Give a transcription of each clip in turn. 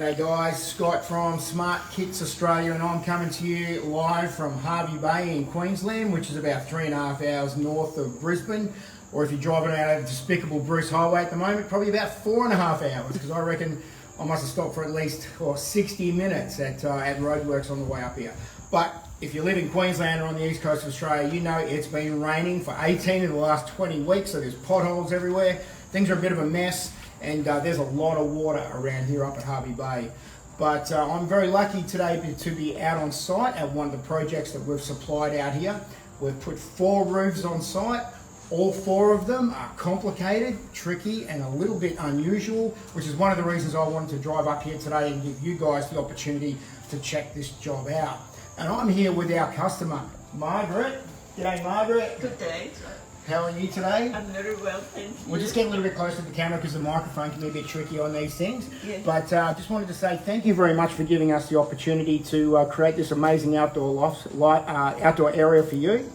G'day guys, Scott from Smart Kits Australia, and I'm coming to you live from Hervey Bay in Queensland, which is about 3.5 hours north of Brisbane, or if you're driving out of despicable Bruce Highway at the moment, probably about 4.5 hours, because I reckon I must have stopped for at least 60 minutes at roadworks on the way up here. But if you live in Queensland or on the east coast of Australia, you know it's been raining for 18 of the last 20 weeks, so there's potholes everywhere. Things are a bit of a mess. And there's a lot of water around here up at Hervey Bay. But I'm very lucky today to be out on site at one of the projects that we've supplied out here. We've put 4 roofs on site. All 4 of them are complicated, tricky, and a little bit unusual, which is one of the reasons I wanted to drive up here today and give you guys the opportunity to check this job out. And I'm here with our customer, Margaret. G'day, Margaret. Good day. How are you today? I'm very well, thank you. We'll just get a little bit closer to the camera because the microphone can be a bit tricky on these things. Yes. But I just wanted to say thank you very much for giving us the opportunity to create this amazing outdoor outdoor area for you.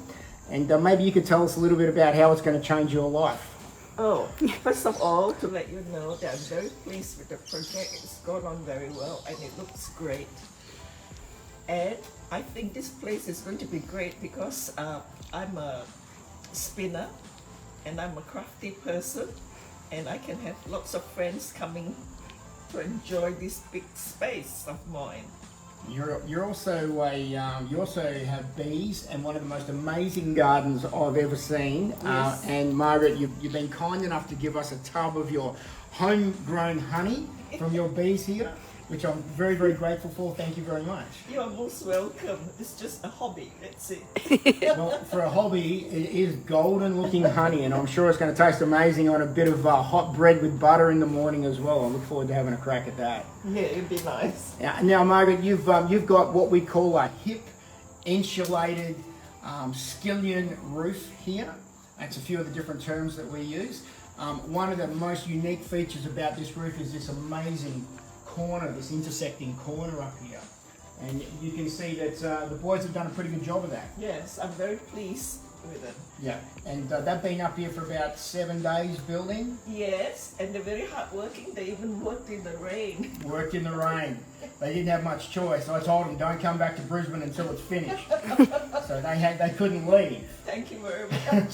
And maybe you could tell us a little bit about how it's going to change your life. Oh, first of all, to let you know that I'm very pleased with the project. It's gone on very well and it looks great. And I think this place is going to be great because I'm a spinner and I'm a crafty person and I can have lots of friends coming to enjoy this big space of mine. You also have bees and one of the most amazing gardens I've ever seen. Yes. And Margaret, you've been kind enough to give us a tub of your homegrown honey from your bees here, which I'm very, very grateful for. Thank you very much. You're most welcome. It's just a hobby, that's it. Well, for a hobby, it is golden looking honey, and I'm sure it's going to taste amazing on a bit of hot bread with butter in the morning as well. I look forward to having a crack at that. Yeah, it'd be nice. Now, Margaret, you've got what we call a hip insulated skillion roof here. That's a few of the different terms that we use. One of the most unique features about this roof is this amazing corner, this intersecting corner up here, and you can see that the boys have done a pretty good job of that. Yes, I'm very pleased with it. Yeah, and they've been up here for about 7 days building. Yes, and they're very hardworking. They even worked in the rain. Worked in the rain. They didn't have much choice. I told them don't come back to Brisbane until it's finished. So they couldn't leave. Thank you very much.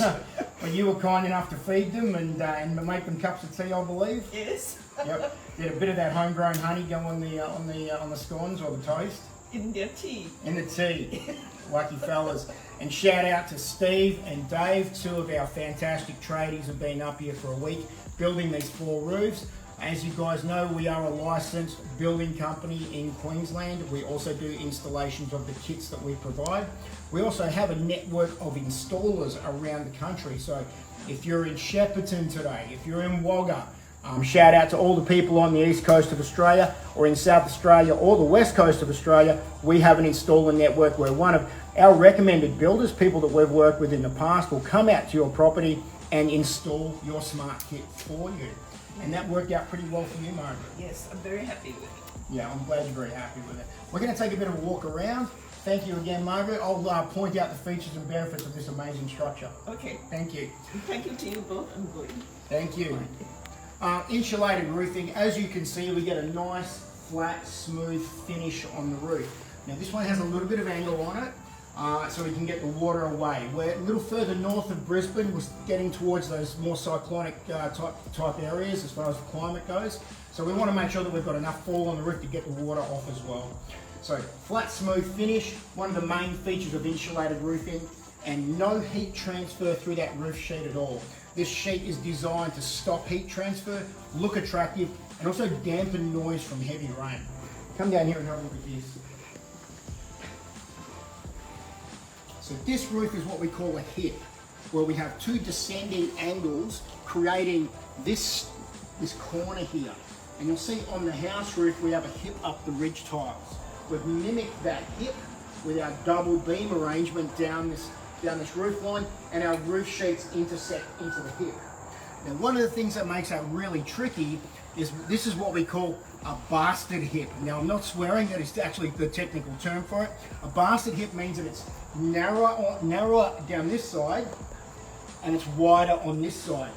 But you were kind enough to feed them and make them cups of tea, I believe. Yes. Yep. Did a bit of that homegrown honey go on the scones or the toast? In their tea. In the tea. Lucky fellas. And shout out to Steve and Dave, 2 of our fantastic tradies have been up here for a week building these 4 roofs. As you guys know, we are a licensed building company in Queensland. We also do installations of the kits that we provide. We also have a network of installers around the country. So if you're in Shepparton today, if you're in Wagga, shout out to all the people on the east coast of Australia or in South Australia or the west coast of Australia. We have an installer network where one of our recommended builders, people that we've worked with in the past, will come out to your property and install your smart kit for you. And that worked out pretty well for you, Margaret. Yes, I'm very happy with it. Yeah, I'm glad you're very happy with it. We're going to take a bit of a walk around. Thank you again, Margaret. I'll point out the features and benefits of this amazing structure. Okay. Thank you. Thank you to you both. I'm good. Thank you. Insulated roofing, as you can see, we get a nice, flat, smooth finish on the roof. Now this one has a little bit of angle on it, so we can get the water away. We're a little further north of Brisbane, we're getting towards those more cyclonic type areas as far as the climate goes. So we want to make sure that we've got enough fall on the roof to get the water off as well. So flat, smooth finish, one of the main features of insulated roofing, and no heat transfer through that roof sheet at all. This sheet is designed to stop heat transfer, look attractive, and also dampen noise from heavy rain. Come down here and have a look at this. So this roof is what we call a hip, where we have 2 descending angles creating this corner here. And you'll see on the house roof we have a hip up the ridge tiles. We've mimicked that hip with our double beam arrangement down this roof line, and our roof sheets intersect into the hip. Now one of the things that makes that really tricky is this is what we call a bastard hip. Now I'm not swearing, that is actually the technical term for it. A bastard hip means that it's narrower down this side and it's wider on this side.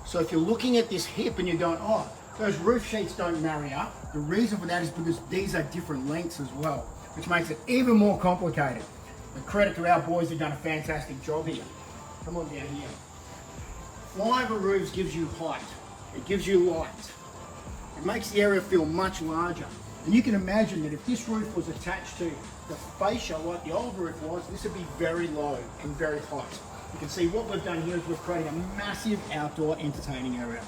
So if you're looking at this hip and you're going, oh, those roof sheets don't marry up. The reason for that is because these are different lengths as well, which makes it even more complicated. But credit to our boys who've done a fantastic job here. Come on down here. Flyover roofs gives you height. It gives you light. It makes the area feel much larger. And you can imagine that if this roof was attached to the fascia like the old roof was, this would be very low and very hot. You can see what we've done here is we've created a massive outdoor entertaining area.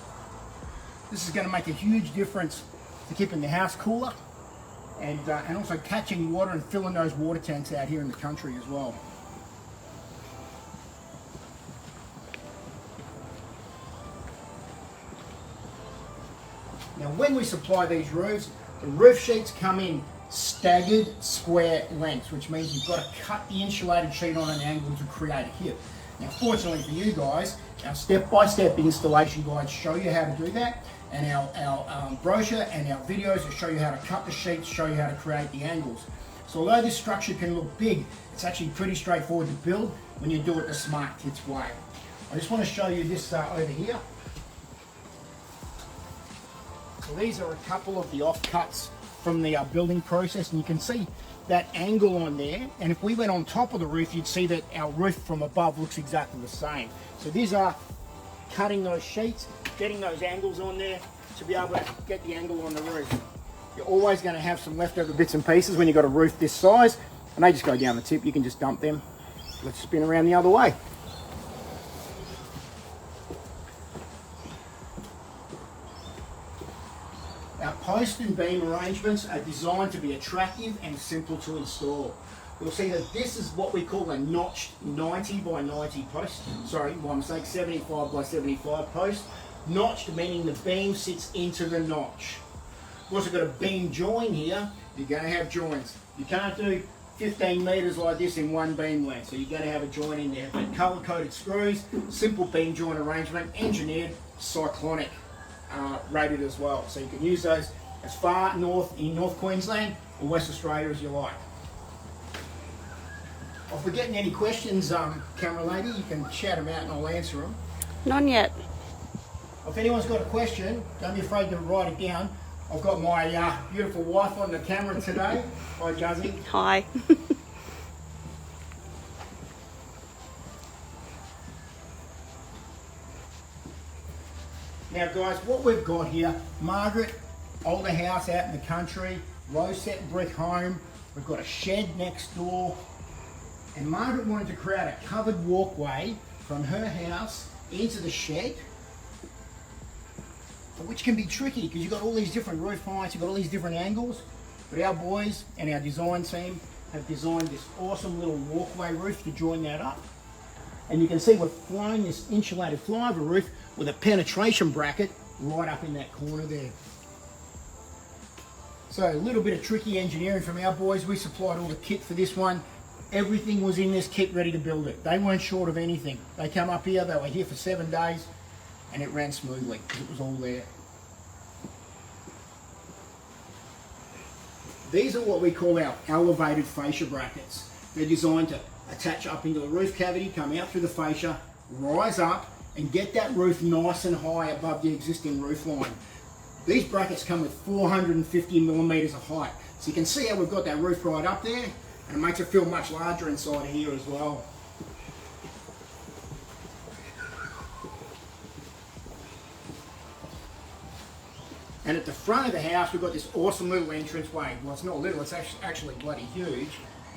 This is going to make a huge difference to keeping the house cooler and also catching water and filling those water tanks out here in the country as well. Now when we supply these roofs, the roof sheets come in staggered square lengths, which means you've got to cut the insulated sheet on an angle to create a hip. Now fortunately for you guys, our step-by-step installation guides show you how to do that, and our brochure and our videos will show you how to cut the sheets, show you how to create the angles. So although this structure can look big, it's actually pretty straightforward to build when you do it the Smart Kits way. I just want to show you this over here. So these are a couple of the offcuts from the building process, and you can see that angle on there, and if we went on top of the roof you'd see that our roof from above looks exactly the same. So these are cutting those sheets, getting those angles on there to be able to get the angle on the roof. You're always going to have some leftover bits and pieces when you've got a roof this size, and they just go down the tip. You can just dump them. Let's spin around the other way. Our post and beam arrangements are designed to be attractive and simple to install. You'll see that this is what we call a notched 90 by 90 post. Sorry, my mistake, 75 by 75 post. Notched meaning the beam sits into the notch. We've also got a beam join here. You're going to have joins. You can't do 15 metres like this in one beam length, so you're going to have a join in there. But colour-coded screws, simple beam joint arrangement, engineered, cyclonic. Rated as well, so you can use those as far north in North Queensland or West Australia as you like. If we're getting any questions, camera lady, you can shout them out and I'll answer them. None yet. If anyone's got a question, don't be afraid to write it down. I've got my beautiful wife on the camera today. Hi, Justine. Hi. Now guys, what we've got here, Margaret, older house out in the country, low-set brick home, we've got a shed next door, and Margaret wanted to create a covered walkway from her house into the shed, which can be tricky because you've got all these different roof heights, you've got all these different angles, but our boys and our design team have designed this awesome little walkway roof to join that up. And you can see we've flown this insulated flyover roof with a penetration bracket right up in that corner there. So a little bit of tricky engineering from our boys. We supplied all the kit for this one. Everything was in this kit ready to build it. They weren't short of anything. They come up here, they were here for 7 days, and it ran smoothly because it was all there. These are what we call our elevated fascia brackets. They're designed to attach up into the roof cavity, come out through the fascia, rise up, and get that roof nice and high above the existing roof line. These brackets come with 450 millimetres of height. So you can see how we've got that roof right up there, and it makes it feel much larger inside of here as well. And at the front of the house, we've got this awesome little entranceway. Well, it's not little, it's actually bloody huge.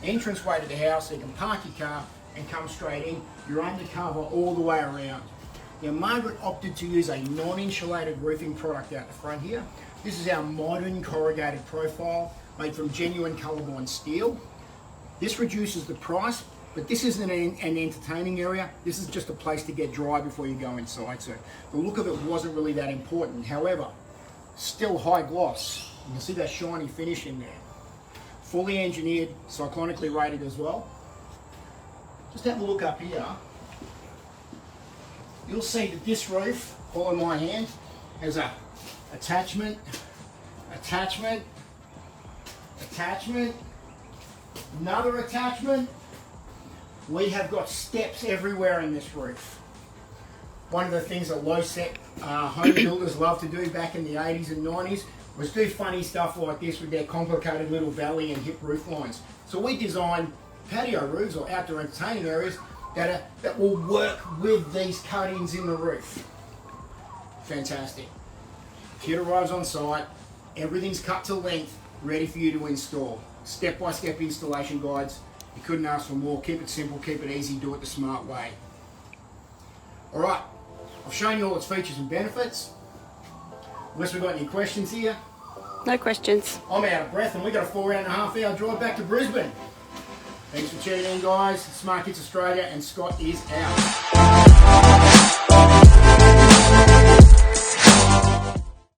Entranceway to the house, so you can park your car and come straight in. You're undercover all the way around. Now, Margaret opted to use a non-insulated roofing product out the front here. This is our modern corrugated profile, made from genuine colourblind steel. This reduces the price, but this isn't an entertaining area. This is just a place to get dry before you go inside. So the look of it wasn't really that important. However, still high gloss. You can see that shiny finish in there. Fully engineered, cyclonically rated as well. Just have a look up here. You'll see that this roof, all in my hand, has a attachment, attachment, attachment, another attachment. We have got steps everywhere in this roof. one of the things that low-set home builders love to do back in the 80s and 90s was do funny stuff like this with their complicated little valley and hip roof lines. So we designed patio roofs or outdoor entertaining areas that will work with these cut-ins in the roof. Fantastic. Kit arrives on site, everything's cut to length, ready for you to install. Step-by-step installation guides. You couldn't ask for more. Keep it simple, keep it easy, do it the smart way. Alright, I've shown you all its features and benefits. Unless we've got any questions here. No questions. I'm out of breath and we've got a 4.5 hour drive back to Brisbane. Thanks for tuning in, guys. Smart Kits Australia, and Scott is out.